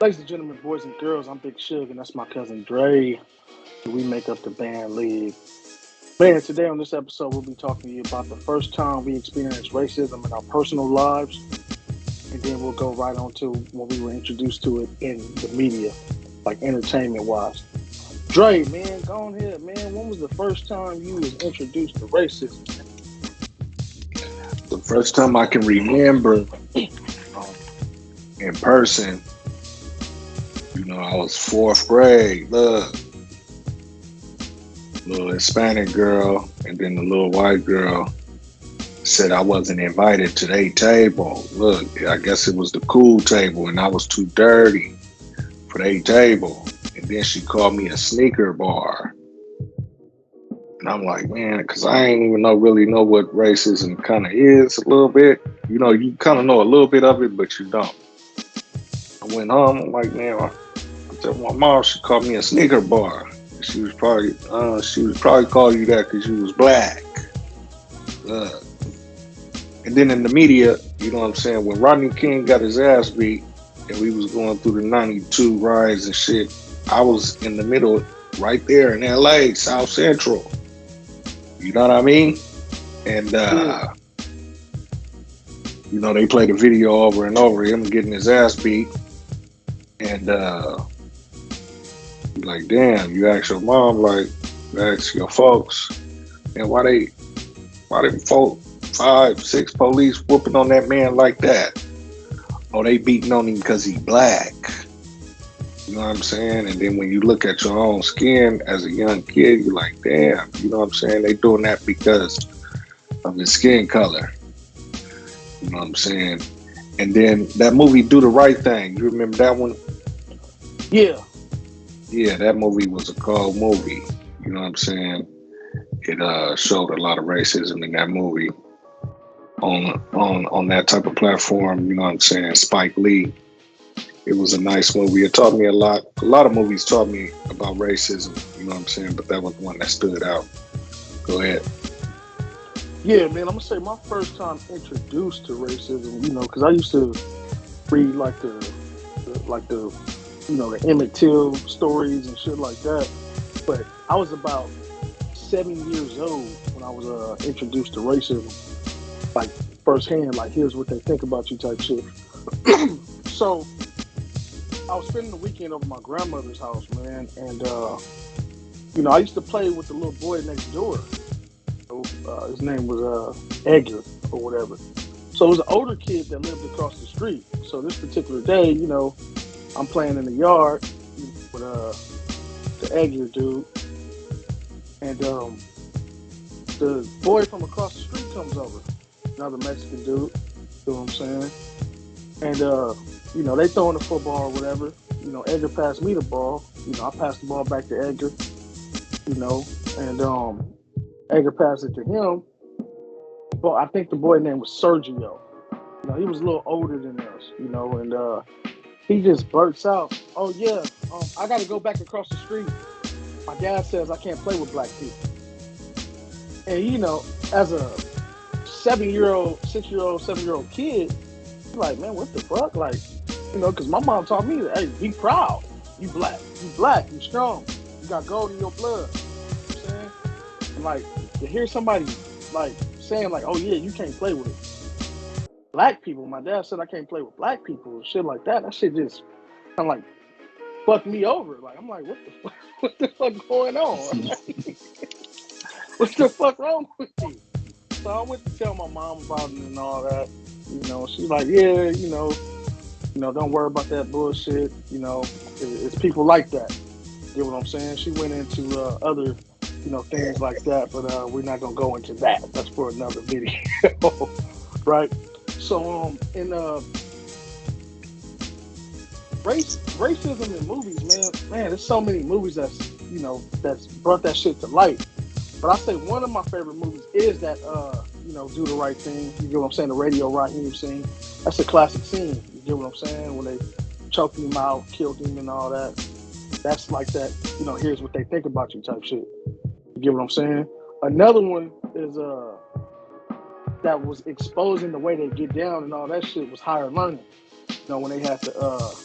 Ladies and gentlemen, boys and girls, I'm Big Suge, and that's my cousin Dre. We make up the band league. Man, today on this episode, we'll be talking to you about the first time we experienced racism in our personal lives, and then we'll go right on to when we were introduced to it in the media, like entertainment wise. Dre, man, go on ahead, man. When was the first time you was introduced to racism, man? The first time I can remember um, in person, I was fourth grade. Look, little Hispanic girl, and then the little white girl said I wasn't invited to their table. Look, I guess it was the cool table, and I was too dirty for their table. And then she called me a sneaker bar. And I'm like, man, because I ain't even really know what racism kind of is a little bit. You kind of know a little bit of it, but you don't. I went home. I'm like, man, I told my mom she called me a sneaker bar. She was probably calling you that because you was black. Uh, and then in the media, you know what I'm saying, when Rodney King got his ass beat and we was going through the 92 riots and shit, I was in the middle right there in LA, South Central. You know what I mean? And Yeah, they played the video over and over, him getting his ass beat. And like, damn, you ask your mom, like, you ask your folks, and why they folk 5, 6 police whooping on that man like that? Oh, they beating on him because he black. You know what I'm saying? And then when you look at your own skin as a young kid, you're like, damn, you know what I'm saying? They doing that because of his skin color. You know what I'm saying? And then that movie, Do the Right Thing. You remember that one? yeah, Yeah, that movie was a cold movie. You know what I'm saying? It showed a lot of racism in that movie on that type of platform. You know what I'm saying? Spike Lee. It was a nice movie. It taught me a lot. A lot of movies taught me about racism. You know what I'm saying? But that was one that stood out. Go ahead. yeah, man. I'm gonna say my first time introduced to racism, because I used to read like the Emmett Till stories and shit like that. But I was about 7 years old when I was introduced to racism, like firsthand. Like, here's what they think about you, type shit. So I was spending the weekend over my grandmother's house, man, and I used to play with the little boy next door. His name was Edgar or whatever. So it was an older kid that lived across the street. So this particular day, I'm playing in the yard with the Edgar dude, and the boy from across the street comes over, another Mexican dude. You know what I'm saying? And they throwing the football or whatever. Edgar passed me the ball. I passed the ball back to Edgar. And Edgar passed it to him. But I think the boy name was Sergio. He was a little older than us. And he just blurts out, "Oh yeah, I got to go back across the street. My dad says I can't play with black people." And as a 7 year old, 6 year old, 7 year old kid, you're like, man, what the fuck? Like, because my mom taught me that, hey, be proud. You black, you strong. You got gold in your blood. You know what I'm saying? And like to hear somebody like saying like, oh yeah, you can't play with black people. My dad said I can't play with black people, shit like that. That shit just kind of like fucked me over. Like, I'm like, what the fuck? What the fuck going on? What the fuck wrong with me? So I went to tell my mom about it and all that. She's like, yeah, don't worry about that bullshit. It's people like that. You know what I'm saying? She went into other, things like that, but we're not gonna go into that. That's for another video, right? So, in racism in movies, man, there's so many movies that's brought that shit to light. But I say one of my favorite movies is that Do the Right Thing. You get what I'm saying? The Radio Raheem scene. That's a classic scene. You get what I'm saying? When they choked him out, killed him, and all that. That's like that. Here's what they think about you type shit. You get what I'm saying? Another one is that was exposing the way they get down and all that shit was Higher Learning. When they had the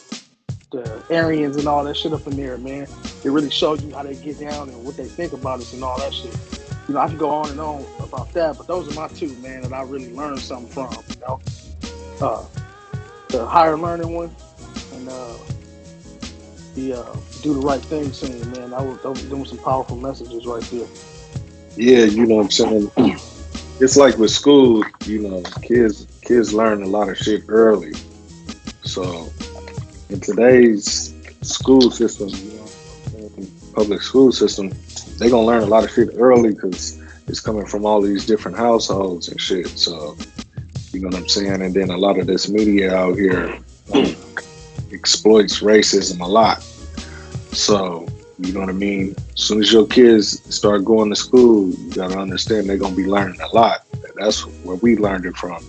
the Aryans and all that shit up in there, man. It really shows you how they get down and what they think about us and all that shit. I could go on and on about that, but those are my two, man, that I really learned something from. Uh, the higher learning one and the do the right thing scene, man. Those were some powerful messages right there. Yeah, you know what I'm saying? It's like with school, kids learn a lot of shit early. So in today's school system, public school system, they gonna learn a lot of shit early because it's coming from all these different households and shit. So you know what I'm saying? And then a lot of this media out here exploits racism a lot. So you know what I mean? As soon as your kids start going to school, you gotta understand they're gonna be learning a lot. That's where we learned it from.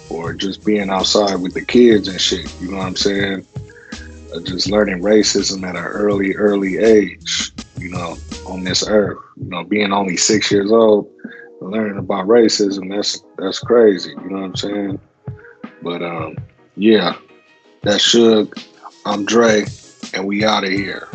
Or just being outside with the kids and shit. You know what I'm saying? Just learning racism at an early age, on this earth. Being only 6 years old, learning about racism, that's crazy. You know what I'm saying? But yeah, that's Suge. I'm Dre, and we out of here.